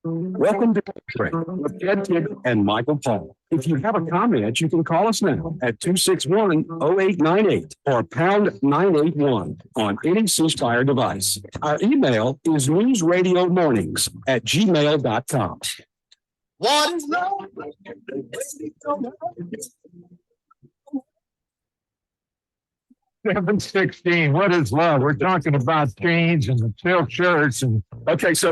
Welcome to Trade with Ted Tigger and Michael Paul. If you have a comment, you can call us now at 261-0898 or pound 981 on any ceasefire device. Our email is newsradiomornings@gmail.com. What is love? 7:16. What is love? We're talking about chains and silk shirts and okay. So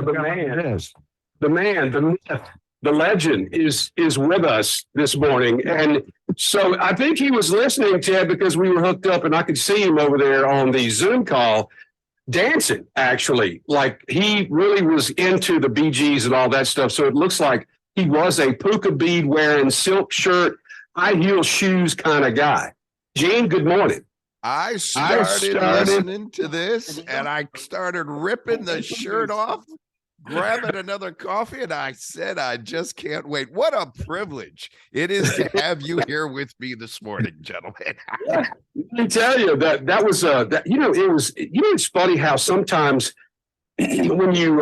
the man, the myth, the legend is with us this morning, and so I think he was listening, Ted, because we were hooked up, and I could see him over there on the Zoom call dancing. Actually, like he really was into the Bee Gees and all that stuff. So it looks like he was a puka bead wearing, silk shirt, high heel shoes kind of guy. Gene, good morning. I started listening to this and I started ripping the shirt off, grabbing another coffee, and I said, I just can't wait. What a privilege it is to have you here with me this morning, gentlemen. Let me tell you that was it's funny how sometimes when you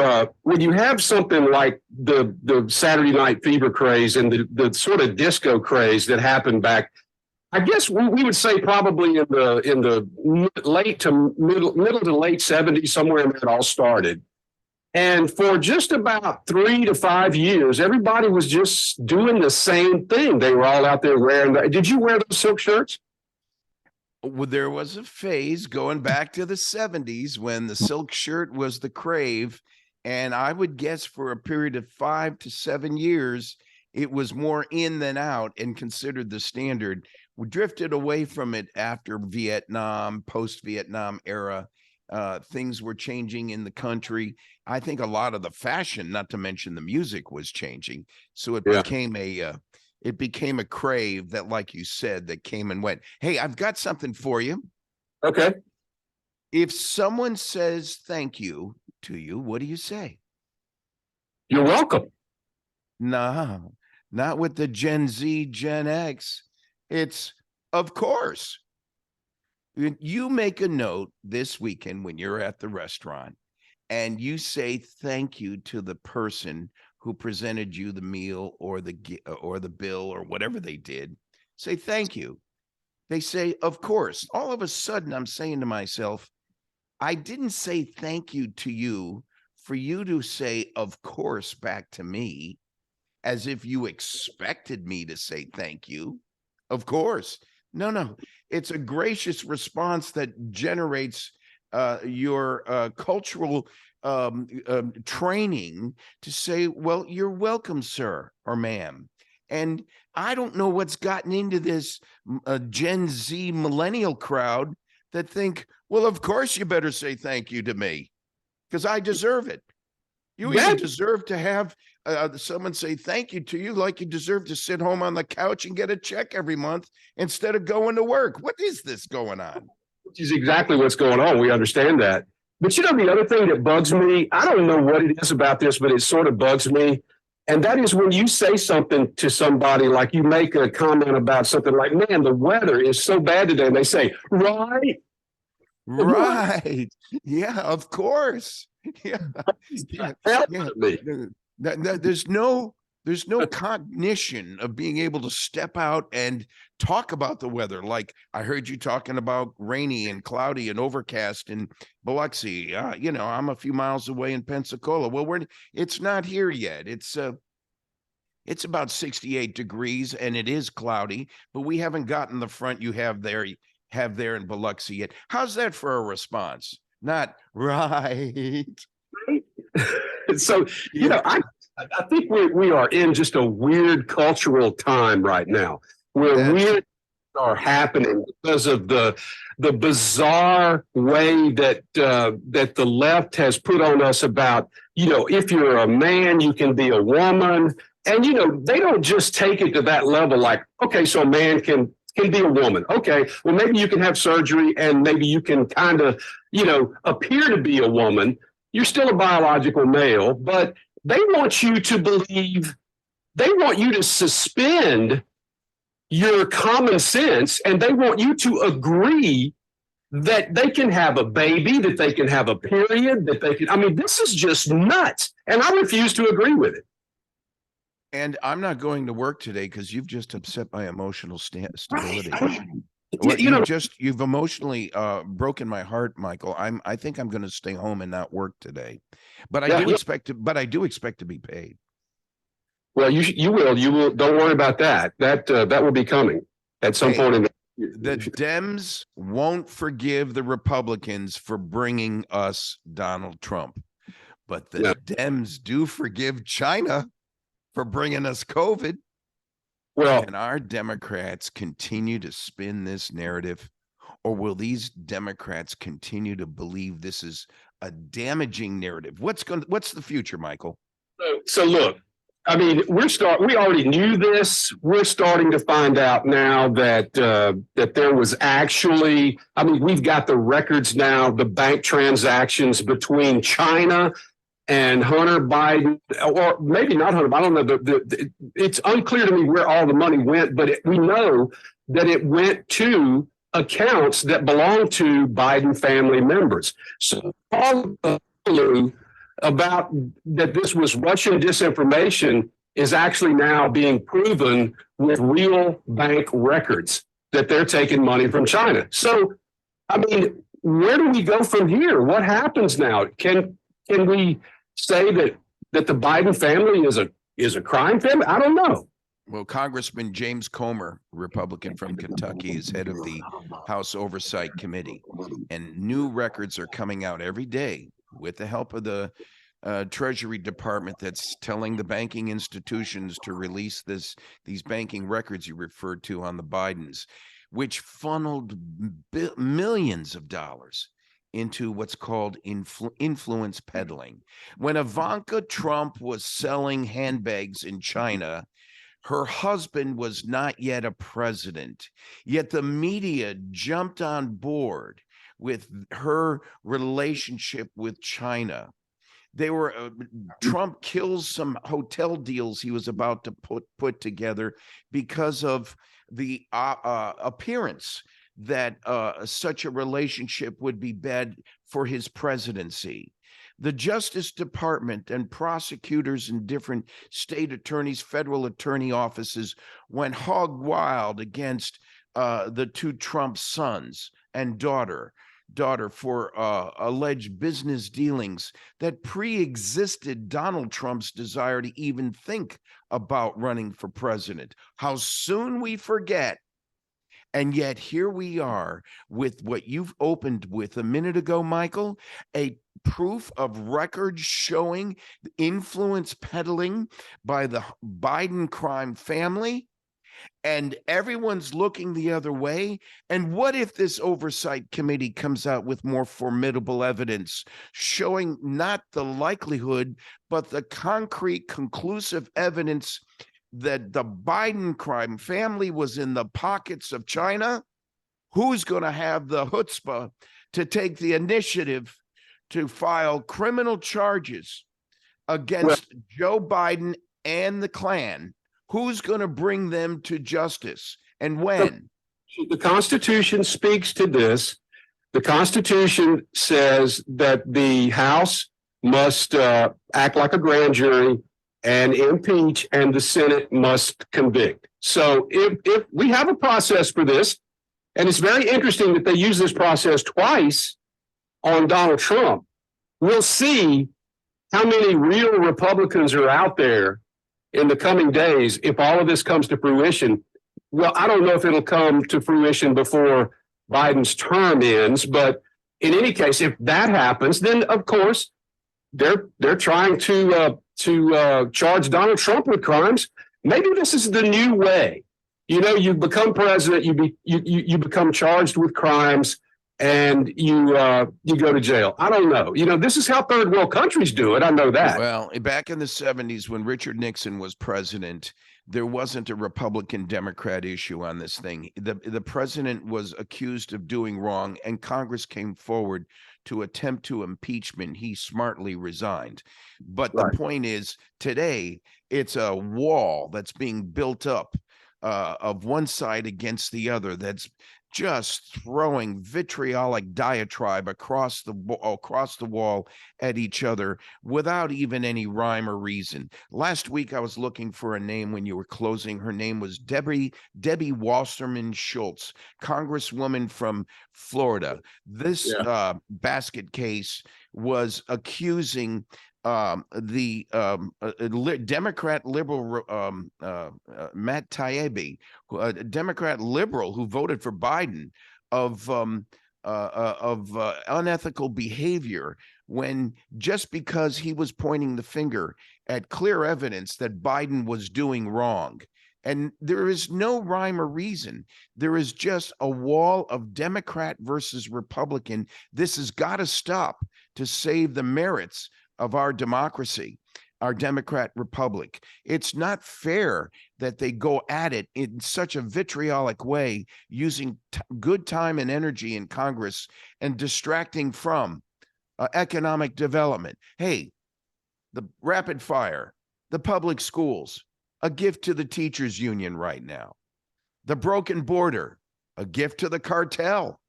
have something like the Saturday Night Fever craze and the sort of disco craze that happened back, I guess we would say probably in the late to middle to late 70s, somewhere in there it all started. And for just about 3 to 5 years, everybody was just doing the same thing. They were all out there wearing that. Did you wear those silk shirts? Well, there was a phase going back to the 70s when the silk shirt was the crave. And I would guess for a period of 5 to 7 years, it was more in than out and considered the standard. We drifted away from it after Vietnam, post-Vietnam era. Things were changing in the country. I think a lot of the fashion, not to mention the music, was changing. So it became a crave that, like you said, that came and went. Hey, I've got something for you. Okay. If someone says thank you to you, what do you say? You're welcome. No, not with the Gen Z, Gen X. It's of course. You make a note this weekend when you're at the restaurant and you say thank you to the person who presented you the meal or the bill or whatever they did. Say thank you. They say, of course. All of a sudden, I'm saying to myself, I didn't say thank you to you for you to say, of course, back to me, as if you expected me to say thank you. Of course. No. It's a gracious response that generates your cultural training to say, well, you're welcome, sir or ma'am. And I don't know what's gotten into this Gen Z millennial crowd that think, well, of course you better say thank you to me because I deserve it. You even deserve to have someone say thank you to you like you deserve to sit home on the couch and get a check every month instead of going to work. What is this going on? Which is exactly what's going on. We understand that. But the other thing that bugs me, I don't know what it is about this, but it sort of bugs me. And that is when you say something to somebody, like you make a comment about something like, man, the weather is so bad today. And they say, right. Yeah, of course. Yeah. There's no cognition of being able to step out and talk about the weather. Like I heard you talking about rainy and cloudy and overcast in Biloxi. I'm a few miles away in Pensacola. Well, it's not here yet. It's about 68 degrees and it is cloudy, but we haven't gotten the front you have there in Biloxi yet. How's that for a response? Not right. So, I think we are in just a weird cultural time right now where weird are happening because of the bizarre way that the left has put on us about, if you're a man, you can be a woman. And, they don't just take it to that level like, okay, so a man can be a woman. Okay, well, maybe you can have surgery and maybe you can kind of, appear to be a woman. You're still a biological male, but they want you to believe, they want you to suspend your common sense, and they want you to agree that they can have a baby, that they can have a period, that they can, I mean, this is just nuts. And I refuse to agree with it. And I'm not going to work today because you've just upset my emotional stability. You've emotionally broken my heart, Michael. I think I'm going to stay home and not work today. But I do expect to be paid. Well, you will. Don't worry about that. That will be coming at some point in the Dems won't forgive the Republicans for bringing us Donald Trump, but the Dems do forgive China for bringing us COVID. Well, can our Democrats continue to spin this narrative, or will these Democrats continue to believe this is a damaging narrative? What's the future, Michael? So look, I mean, we already knew this. We're starting to find out now that that there was actually, I mean, we've got the records now, the bank transactions between China and Hunter Biden, or maybe not Hunter, I don't know. It's unclear to me where all the money went, but we know that it went to accounts that belong to Biden family members. So all the about that this was Russian disinformation is actually now being proven with real bank records that they're taking money from China. So, I mean, where do we go from here? What happens now? Can we say that the Biden family is a crime family? I don't know. Well, Congressman James Comer, Republican from Kentucky, is head of the House Oversight Committee, and new records are coming out every day with the help of the Treasury Department that's telling the banking institutions to release these banking records you referred to on the Bidens, which funneled millions of dollars into what's called influence peddling. When Ivanka Trump was selling handbags in China, her husband was not yet a president, yet the media jumped on board with her relationship with China. They were Trump kills some hotel deals he was about to put together because of the appearance that such a relationship would be bad for his presidency. The Justice Department and prosecutors in different state attorneys, federal attorney offices went hog wild against the two Trump sons and daughter for alleged business dealings that pre-existed Donald Trump's desire to even think about running for president. How soon we forget. And yet here we are with what you've opened with a minute ago, Michael, a proof of record showing influence peddling by the Biden crime family. And everyone's looking the other way. And what if this oversight committee comes out with more formidable evidence showing not the likelihood, but the concrete, conclusive evidence that the Biden crime family was in the pockets of China? Who's going to have the chutzpah to take the initiative to file criminal charges against Joe Biden and the Klan? Who's going to bring them to justice and when? The Constitution speaks to this. The Constitution says that the House must act like a grand jury and impeach, and the Senate must convict. So if we have a process for this, and it's very interesting that they use this process twice on Donald Trump, we'll see how many real Republicans are out there in the coming days if all of this comes to fruition. Well, I don't know if it'll come to fruition before Biden's term ends, but in any case, if that happens, then of course they're trying to charge Donald Trump with crimes. Maybe this is the new way. You know, you become president, you become charged with crimes, and you go to jail. I don't know. You know, this is how third world countries do it. I know that. Well, back in the 70s when Richard Nixon was president, there wasn't a Republican Democrat issue on this thing. The president was accused of doing wrong, and Congress came forward to attempt to impeachment. He smartly resigned. But the point is, today it's a wall that's being built up of one side against the other. That's just throwing vitriolic diatribe across the wall at each other without even any rhyme or reason. Last week, I was looking for a name when you were closing. Her name was Debbie Wasserman Schultz, Congresswoman from Florida. This basket case was accusing Democrat liberal Matt Taibbi, a Democrat liberal who voted for Biden, of unethical behavior, when just because he was pointing the finger at clear evidence that Biden was doing wrong. And there is no rhyme or reason. There is just a wall of Democrat versus Republican. This has got to stop to save the merits of our democracy, our Democrat republic. It's not fair that they go at it in such a vitriolic way, using good time and energy in Congress and distracting from economic development. Hey, the rapid fire, the public schools, a gift to the teachers union right now. The broken border, a gift to the cartel.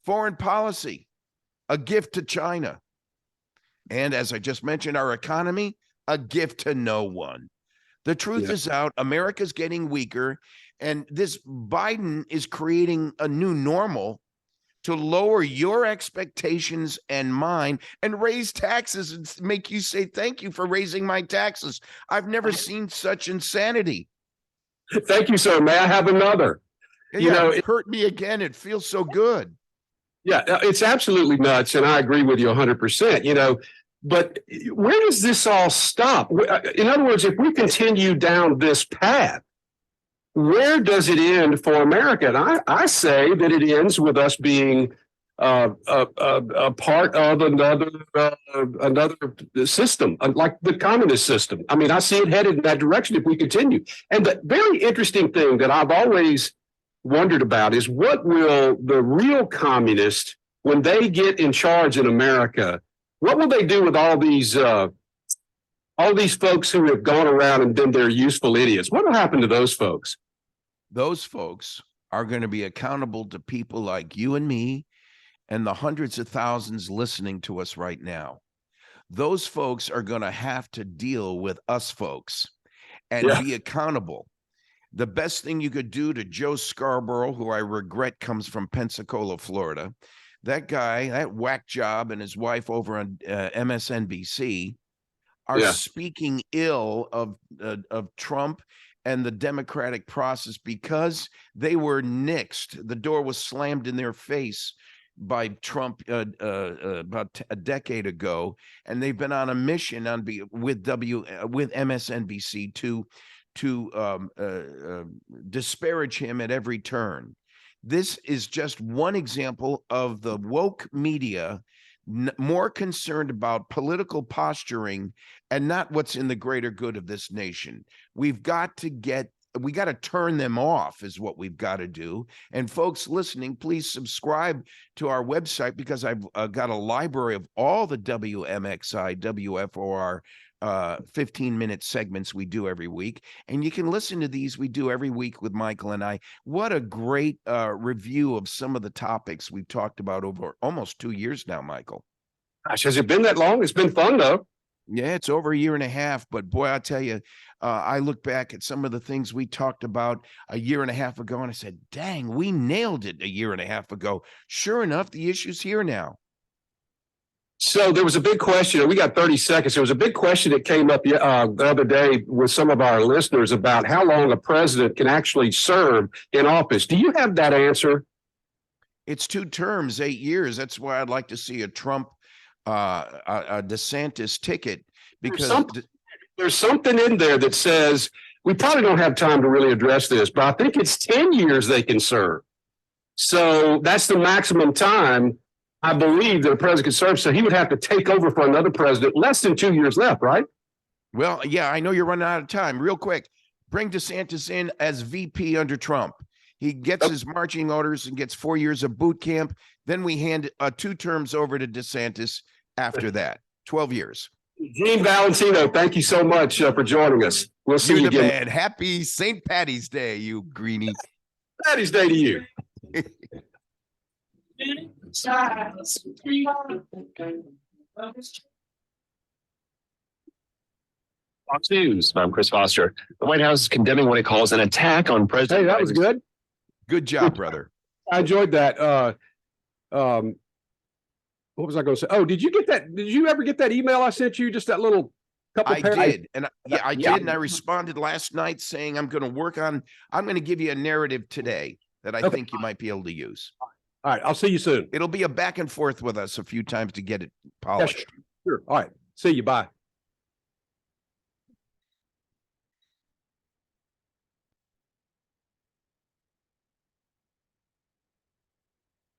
Foreign policy, a gift to China. And as I just mentioned, our economy, a gift to no one. The truth is out. America's getting weaker. And this Biden is creating a new normal to lower your expectations and mine and raise taxes and make you say, thank you for raising my taxes. I've never seen such insanity. Thank you, sir. May I have another? It hurt me again. It feels so good. Yeah, it's absolutely nuts, and I agree with you 100%, but where does this all stop? In other words, if we continue down this path, where does it end for America? And I say that it ends with us being a part of another system, like the communist system. I mean, I see it headed in that direction if we continue. And the very interesting thing that I've always wondered about is, what will the real communists, when they get in charge in America, what will they do with all these folks who have gone around and been their useful idiots? What will happen to those folks? Those folks are going to be accountable to people like you and me and the hundreds of thousands listening to us right now. Those folks are going to have to deal with us folks and be accountable. The best thing you could do to Joe Scarborough, who I regret comes from Pensacola, Florida, that guy, that whack job, and his wife over on MSNBC are speaking ill of Trump and the democratic process because they were nixed. The door was slammed in their face by Trump about a decade ago, and they've been on a mission with MSNBC to disparage him at every turn. This is just one example of the woke media more concerned about political posturing and not what's in the greater good of this nation. We got to turn them off is what we've got to do. And folks listening, please subscribe to our website, because I've got a library of all the WMXI, WFOR 15-minute segments we do every week. And you can listen to these we do every week with Michael and I. What a great review of some of the topics we've talked about over almost 2 years now, Michael. Gosh, has it been that long? It's been fun, though. Yeah, it's over a year and a half. But boy, I'll tell you, I look back at some of the things we talked about a year and a half ago, and I said, dang, we nailed it a year and a half ago. Sure enough, the issue's here now. So there was a big question. We got 30 seconds. There was a big question that came up the other day with some of our listeners about how long a president can actually serve in office. Do you have that answer? It's 2 terms, 8 years. That's why I'd like to see a Trump, a DeSantis ticket, because there's something in there that says, we probably don't have time to really address this, but I think it's 10 years they can serve. So that's the maximum time, I believe, that a president can serve. So he would have to take over for another president, less than 2 years left, right? Well, yeah, I know you're running out of time. Real quick, bring DeSantis in as VP under Trump. He gets his marching orders and gets 4 years of boot camp. Then we hand 2 terms over to DeSantis after that. 12 years. Gene Valentino, thank you so much for joining us. We'll see you again. Man. Happy St. Patty's Day, you greenie. Patty's Day to you. Fox News. I'm Chris Foster. The White House is condemning what it calls an attack on President. Hey, that was Biden's- good. Good job, brother. I enjoyed that. What was I going to say? Oh, did you get that? Did you ever get that email I sent you? Just that little couple. I did. And I did. And I responded last night saying, I'm going to give you a narrative today that I think you might be able to use. All right. I'll see you soon. It'll be a back and forth with us a few times to get it polished. Sure. All right. See you. Bye.